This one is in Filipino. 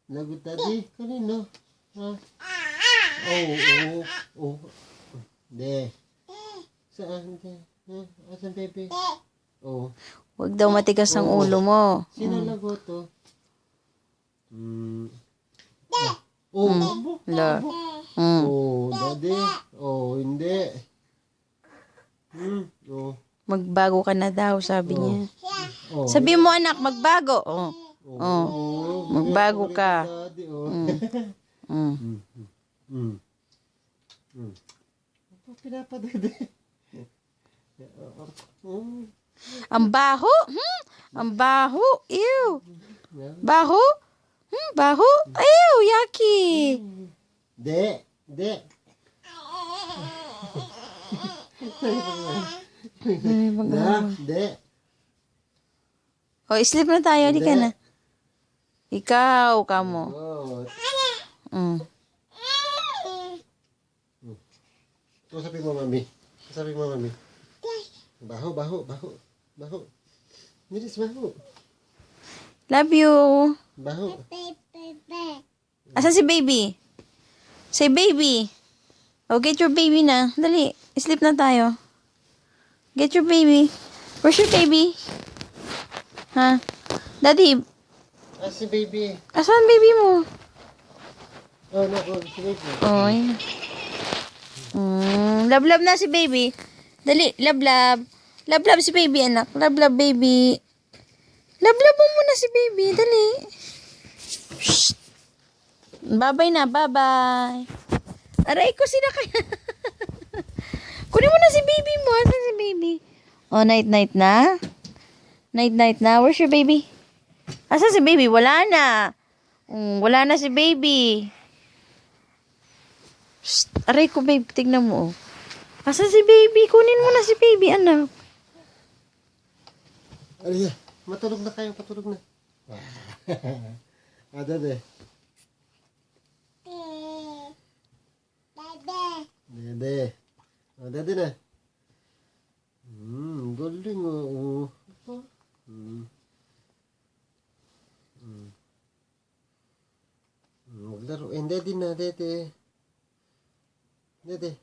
Lagot daddy. Kanino? Ha? Oh. De. Saan? Ha? Asan baby? Oh. Huwag daw matigas ang ulo mo. Sino lagot to? Oh. La. Oh, daddy. Oh, hindi. Oh. Magbago ka na daw, sabi niya. Oh. Sabi mo anak, magbago. Oh. Magbago ka. Daddy, Pinapadede. Ang baho? Ang baho? Ew. Baho? Baho? Ew, yucky. De. De. O, sleep na tayo. Di ka na. Ikaw, kamo. Sabi mo, mami. Baho. Miris, baho. Love you. Baho. Asan si baby? Say baby. Oh, get your baby na. Dali. Sleep na tayo. Get your baby. Where's your baby? Ha? Daddy, Si baby. asan baby mo? Oh, naku, si baby. Oh, ayan. Love na si baby. Dali, love. Love si baby, anak. Love, baby. Love mo muna si baby. Dali. Shh. Bye-bye na, bye-bye. Aray ko, sila kaya. Kunin mo na si baby mo. Asan si baby? Oh, night-night na? Night-night na? Where's your baby? Asan si baby? Wala na. Wala na si baby. Shh. Aray ko, babe. Tignan mo. Asan si baby? Kunin mo na si baby, anak. Aray, matulog na kayo, patulog na. Dede. Dede. Dede na. Galing Maglaro. Dede na, dede. Dede.